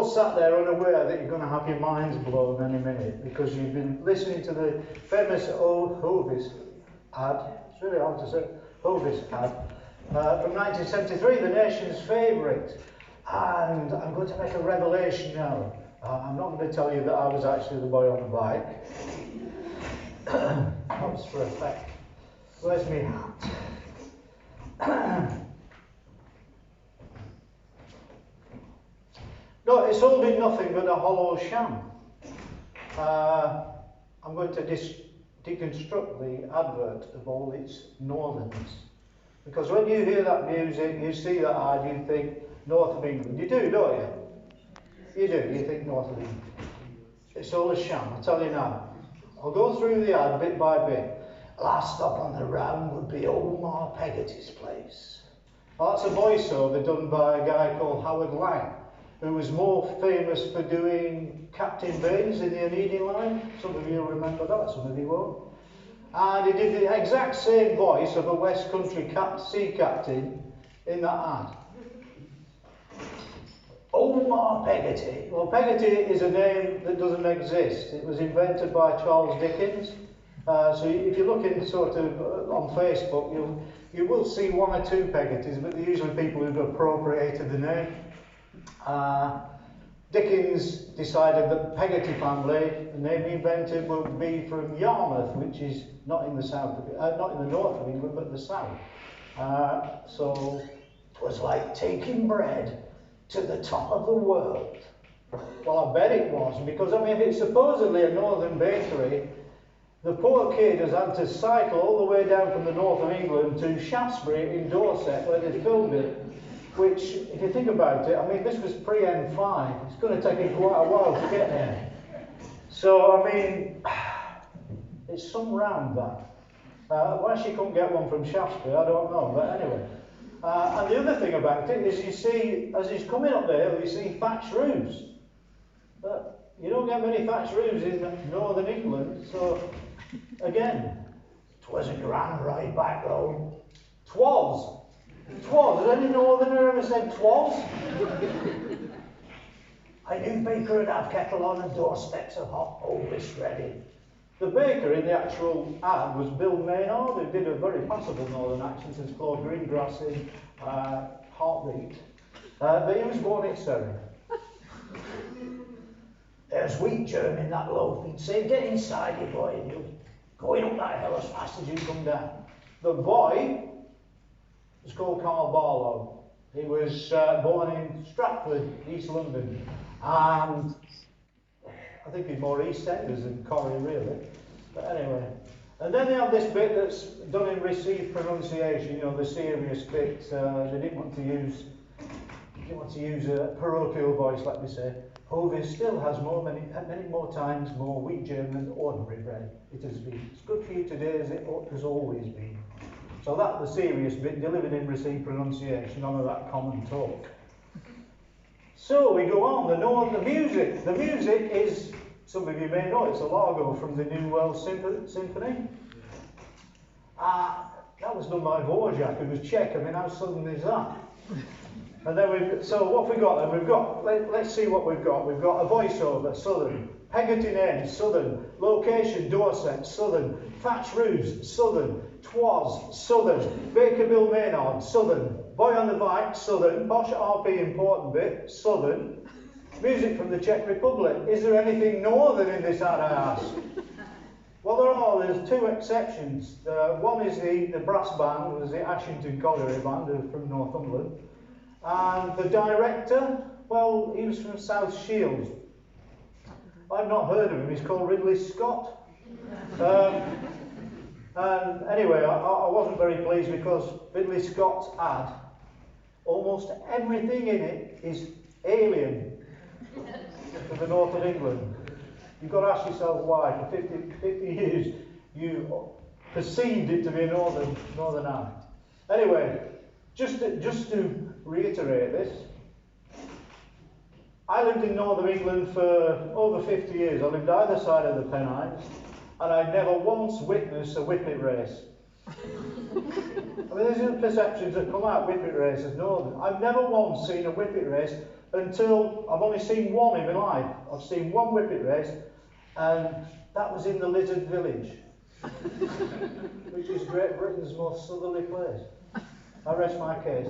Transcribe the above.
all sat there unaware that you're going to have your minds blown any minute because you've been listening to the famous Hovis ad, it's really hard to say, Hovis ad, from 1973, the nation's favourite. And I'm going to make a revelation now. I'm not going to tell you that I was actually the boy on the bike. That was for effect. Where's my hat? No, it's all been nothing but a hollow sham. I'm going to deconstruct the advert of all its northernness. Because when you hear that music, you see that ad, you think north of England. You do, don't you? You do, you think north of England. It's all a sham, I'll tell you now. I'll go through the ad bit by bit. Last stop on the round would be Omar Peggotty's place. Well, that's a voiceover done by a guy called Howard Lang, who was more famous for doing Captain Baines in the Aeneid line. Some of you will remember that, some of you won't. And he did the exact same voice of a West Country sea captain in that ad. Omar Peggotty. Well, Peggotty is a name that doesn't exist. It was invented by Charles Dickens. So if you're looking sort of on Facebook, you will see one or two Peggottys, but they're usually people who've appropriated the name. Dickens decided that the Peggotty family, the name he invented, would be from Yarmouth, which is not in the south, not in the north of England, but the south. So it was like taking bread to the top of the world. Well, I bet it was, because I mean, if it's supposedly a northern bakery, the poor kid has had to cycle all the way down from the north of England to Shaftesbury in Dorset, where they filmed it. Which, if you think about it, I mean, this was pre-N5. It's going to take him quite a while to get there. So, I mean, it's some round that. Why she couldn't get one from Shaftesbury, I don't know. But anyway. And the other thing about it is you see, as he's coming up there, you see thatched roofs. But you don't get many thatched roofs in northern England. So, again, 'twas a grand ride back road. 'Twas. Twas. Has any northerner ever said twas? I knew baker would have kettle on and doorsteps of hot Hovis ready. The baker in the actual ad was Bill Maynard, who did a very passable northern accent as Claude Greengrass in Heartbeat. But he was born in Surrey. There's wheat germ in that loaf. He'd say, get inside, you boy, and you're going up that hill as fast as you come down. The boy was called Carl Barlow. He was born in Stratford, East London, and I think he's more EastEnders than Corrie, really. But anyway, and then they have this bit that's done in received pronunciation. You know, the serious bit. They didn't want to use a parochial voice, let me say. Hovis still has many more times more wheat germ than ordinary bread. It has been as good for you today as it has always been. So that's the serious bit, delivered in received pronunciation, none of that common talk. So we go on, the music. The music is, some of you may know, it's a Largo from the New World Symphony. That was done by Dvorak, who was Czech. I mean, how southern is that? And then so what have we got then? We've got, let's see what we've got. We've got a voiceover, southern. Peggotty name, southern. Location, Dorset, southern. Thatched roofs, southern. Twas, southern. Baker Bill Maynard, southern. Boy on the bike, southern. Posh RP important bit, southern. Music from the Czech Republic. Is there anything northern in this ad, I ask? Well, there's two exceptions. One is the brass band, was the Ashington Colliery band from Northumberland. And the director, well, he was from South Shields. I've not heard of him, he's called Ridley Scott. And anyway, I wasn't very pleased because Ridley Scott's ad, almost everything in it is alien to the north of England. You've got to ask yourself why. For 50 years, you perceived it to be a northern ad. Anyway, just to reiterate this, I lived in northern England for over 50 years. I lived either side of the Pennines, and I never once witnessed a whippet race. I mean, these are the perceptions that come out, whippet races, no. I've never once seen a whippet race until, I've only seen one in my life. I've seen one whippet race, and that was in the Lizard Village, which is Great Britain's most southerly place. I rest my case.